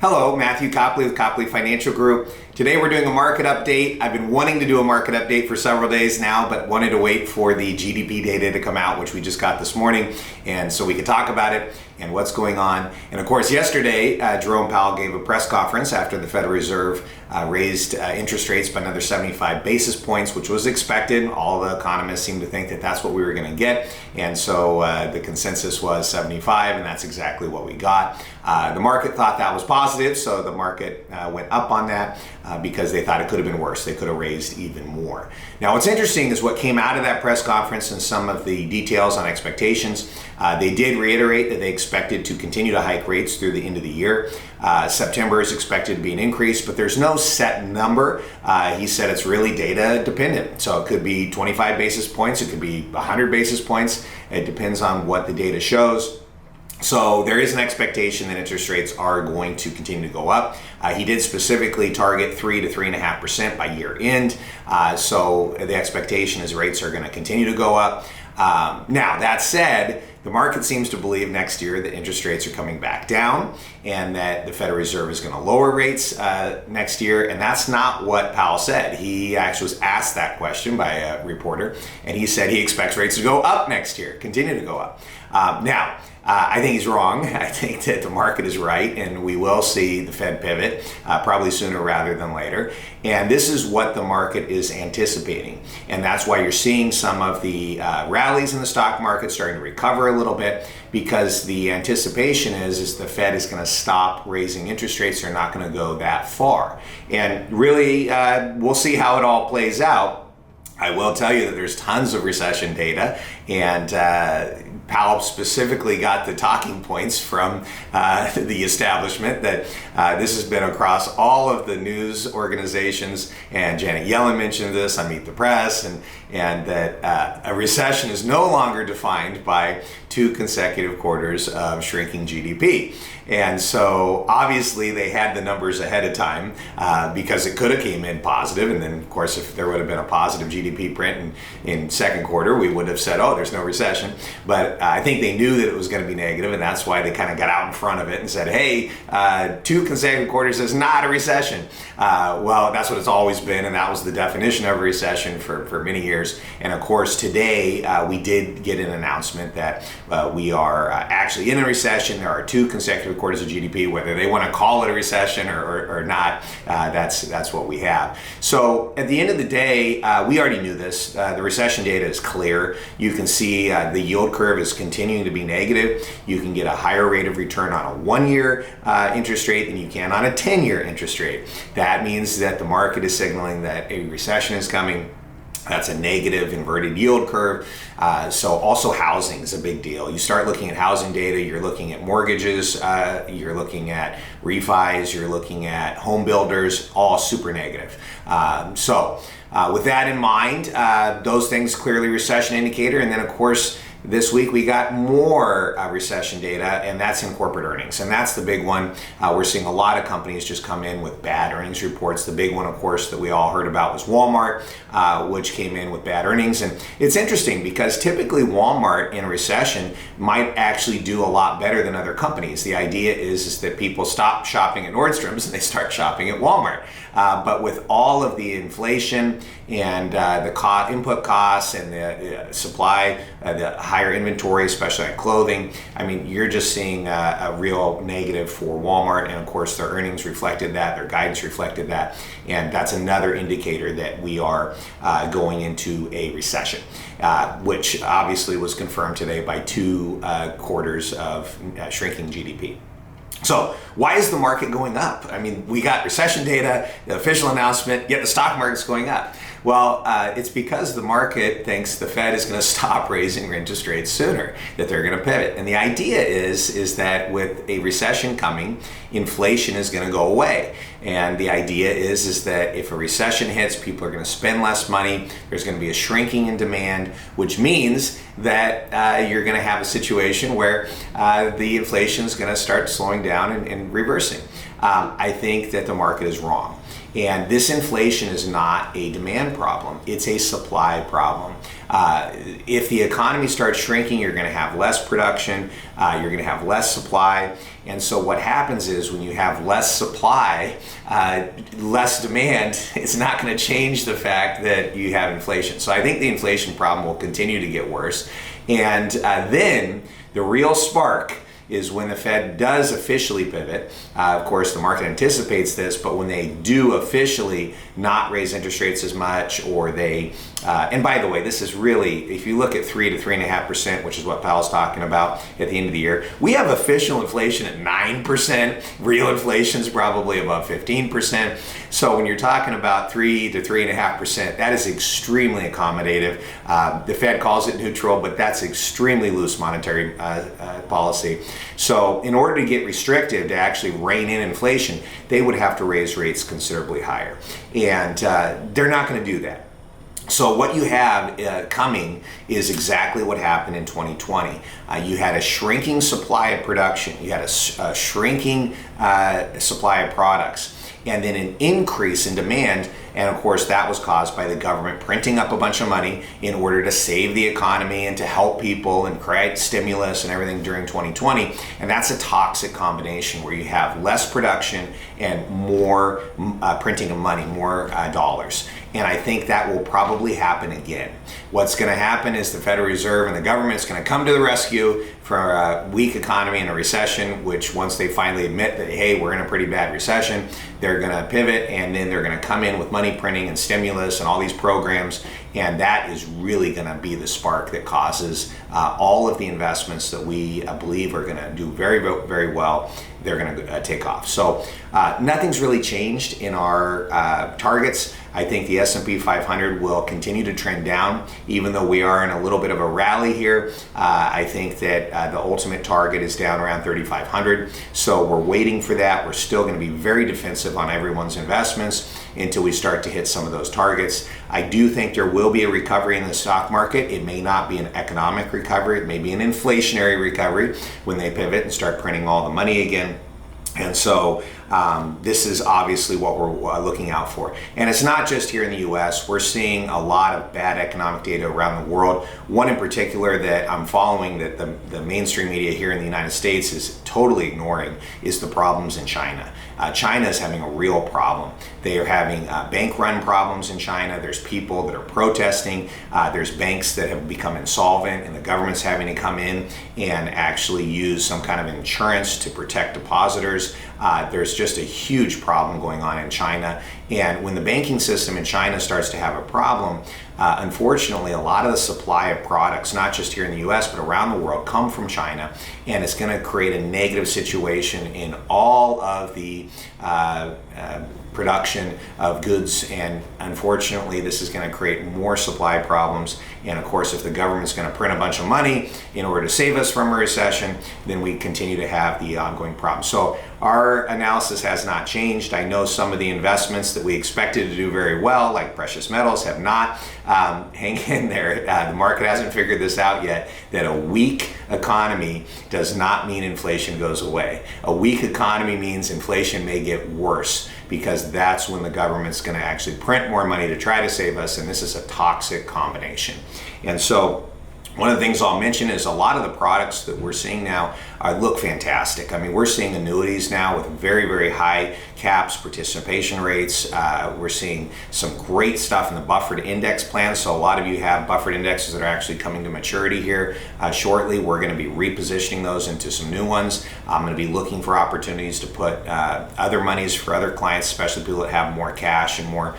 Hello, Matthew Copley with Copley Financial Group. Today we're doing a market update. I've been wanting to do a market update for several days now, but wanted to wait for the GDP data to come out, which we just got this morning, and so we could talk about it and what's going on. And of course, yesterday, Jerome Powell gave a press conference after the Federal Reserve raised interest rates by another 75 basis points, which was expected. All the economists seemed to think that that's what we were going to get, and so the consensus was 75, and that's exactly what we got. The market thought that was positive, so the market went up on that because they thought it could have been worse. They could have raised even more. Now, what's interesting is what came out of that press conference and some of the details on expectations. They did reiterate that they expected to continue to hike rates through the end of the year. September is expected to be an increase, but there's no set number. He said it's really data dependent. So it could be 25 basis points, it could be 100 basis points. It depends on what the data shows. So there is an expectation that interest rates are going to continue to go up. He did specifically target 3 to 3.5% by year end. So the expectation is rates are going to continue to go up. Now, that said, the market seems to believe next year that interest rates are coming back down and that the Federal Reserve is going to lower rates next year. And that's not what Powell said. He actually was asked that question by a reporter, and he said he expects rates to go up next year, continue to go up. I think he's wrong. I think that the market is right, and we will see the Fed pivot probably sooner rather than later. And this is what the market is anticipating. And that's why you're seeing some of the rallies in the stock market starting to recover a little bit, because the anticipation is the Fed is going to stop raising interest rates. They're not going to go that far. And really, we'll see how it all plays out. I will tell you that there's tons of recession data, and Powell specifically got the talking points from the establishment that this has been across all of the news organizations, and Janet Yellen mentioned this on Meet the Press, and that a recession is no longer defined by 2 consecutive quarters of shrinking GDP. And so obviously they had the numbers ahead of time because it could have came in positive. And then of course, if there would have been a positive GDP print in second quarter, we would have said, oh, there's no recession. But I think they knew that it was going to be negative, and that's why they kind of got out in front of it and said, hey, 2 consecutive quarters is not a recession. Well, that's what it's always been, and that was the definition of a recession for many years. And of course, today we did get an announcement that we are actually in a recession. There are 2 consecutive quarters of GDP. Whether they want to call it a recession or not, that's what we have. So at the end of the day, we already knew this. The recession data is clear. You can see the yield curve is continuing to be negative. You can get a higher rate of return on a 1-year interest rate than you can on a 10-year interest rate. That means that the market is signaling that a recession is coming. That's a negative inverted yield curve. So also housing is a big deal. You start looking at housing data, you're looking at mortgages, you're looking at refis, you're looking at home builders, all super negative. With that in mind, those things clearly recession indicator. And then of course, this week we got more recession data, and that's in corporate earnings. And that's the big one. We're seeing a lot of companies just come in with bad earnings reports. The big one, of course, that we all heard about was Walmart, which came in with bad earnings. And it's interesting because typically Walmart in a recession might actually do a lot better than other companies. The idea is that people stop shopping at Nordstrom's and they start shopping at Walmart. But with all of the inflation and the input costs and the supply, the higher inventory, especially on clothing, I mean, you're just seeing a real negative for Walmart. And of course, their earnings reflected that, their guidance reflected that. And that's another indicator that we are going into a recession, which obviously was confirmed today by 2 quarters of shrinking GDP. So why is the market going up? I mean, we got recession data, the official announcement, yet the stock market's going up. Well, it's because the market thinks the Fed is going to stop raising interest rates sooner, that they're going to pivot. And the idea is that with a recession coming, inflation is going to go away. And the idea is that if a recession hits, people are going to spend less money. There's going to be a shrinking in demand, which means that you're going to have a situation where the inflation is going to start slowing down and reversing. I think that the market is wrong. And this inflation is not a demand problem, it's a supply problem. If the economy starts shrinking, you're going to have less production, you're going to have less supply. And so what happens is when you have less supply, less demand, it's not going to change the fact that you have inflation. So I think the inflation problem will continue to get worse. And then the real spark is when the Fed does officially pivot. Of course, the market anticipates this, but when they do officially not raise interest rates as much, or they, and by the way, this is really, if you look at 3 to 3.5%, which is what Powell's talking about at the end of the year, we have official inflation at 9%. Real inflation is probably above 15%. So when you're talking about 3 to 3.5%, that is extremely accommodative. The Fed calls it neutral, but that's extremely loose monetary policy. So in order to get restrictive, to actually rein in inflation, they would have to raise rates considerably higher. And they're not going to do that. So what you have coming is exactly what happened in 2020. You had a shrinking supply of production. You had a shrinking supply of products, and then an increase in demand. And of course, that was caused by the government printing up a bunch of money in order to save the economy and to help people and create stimulus and everything during 2020. And that's a toxic combination where you have less production and more printing of money, more dollars. And I think that will probably happen again. What's going to happen is the Federal Reserve and the government is going to come to the rescue for a weak economy and a recession, which once they finally admit that, hey, we're in a pretty bad recession, they're going to pivot, and then they're going to come in with money printing and stimulus and all these programs. And that is really going to be the spark that causes all of the investments that we believe are going to do very, very well. They're going to take off. So nothing's really changed in our targets. I think the S&P 500 will continue to trend down, even though we are in a little bit of a rally here. I think that the ultimate target is down around 3,500. So we're waiting for that. We're still going to be very defensive on everyone's investments until we start to hit some of those targets. I do think there will be a recovery in the stock market. It may not be an economic recovery. It may be an inflationary recovery when they pivot and start printing all the money again. And so this is obviously what we're looking out for. And it's not just here in the US. We're seeing a lot of bad economic data around the world. One in particular that I'm following that the mainstream media here in the United States is totally ignoring is the problems in China. China is having a real problem. They are having bank run problems in China. There's people that are protesting. There's banks that have become insolvent, and the government's having to come in and actually use some kind of insurance to protect depositors. There's just a huge problem going on in China. And when the banking system in China starts to have a problem, unfortunately, a lot of the supply of products, not just here in the US, but around the world, come from China. And it's going to create a negative situation in all of the production of goods, and unfortunately this is going to create more supply problems. And of course, if the government's going to print a bunch of money in order to save us from a recession, then we continue to have the ongoing problem. So our analysis has not changed. I know some of the investments that we expected to do very well, like precious metals, have not. Hang in there. The market hasn't figured this out yet, that a weak economy does not mean inflation goes away. A weak economy means inflation may get worse, because that's when the government's going to actually print more money to try to save us, and this is a toxic combination. And so one of the things I'll mention is a lot of the products that we're seeing now look fantastic. I mean, we're seeing annuities now with very, very high caps, participation rates. We're seeing some great stuff in the buffered index plan. So a lot of you have buffered indexes that are actually coming to maturity here shortly. We're going to be repositioning those into some new ones. I'm going to be looking for opportunities to put other monies for other clients, especially people that have more cash and more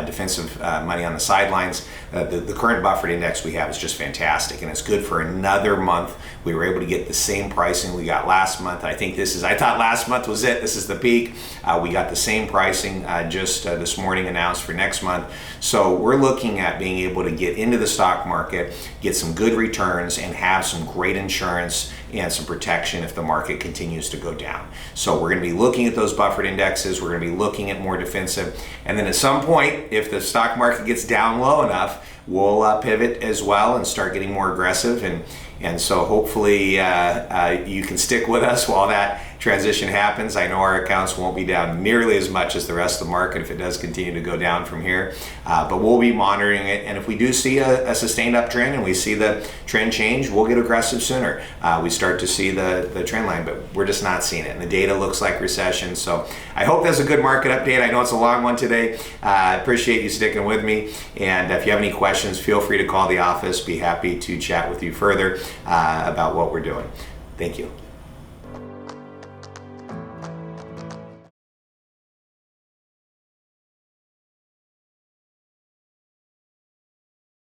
defensive money on the sidelines. The current buffered index we have is just fantastic, and it's good for another month. We were able to get the same pricing we got last month. I thought last month was it. This is the peak. We got the same pricing just this morning announced for next month. So we're looking at being able to get into the stock market, get some good returns, and have some great insurance and some protection if the market continues to go down. So we're going to be looking at those buffered indexes. We're going to be looking at more defensive. And then at some point, if the stock market gets down low enough, we'll pivot as well and start getting more aggressive. And so hopefully you can stick with us while that transition happens. I know our accounts won't be down nearly as much as the rest of the market if it does continue to go down from here, but we'll be monitoring it. And if we do see a sustained uptrend and we see the trend change, we'll get aggressive sooner. We start to see the trend line, but we're just not seeing it. And the data looks like recession. So I hope that's a good market update. I know it's a long one today. I appreciate you sticking with me. And if you have any questions, feel free to call the office. Be happy to chat with you further about what we're doing. Thank you.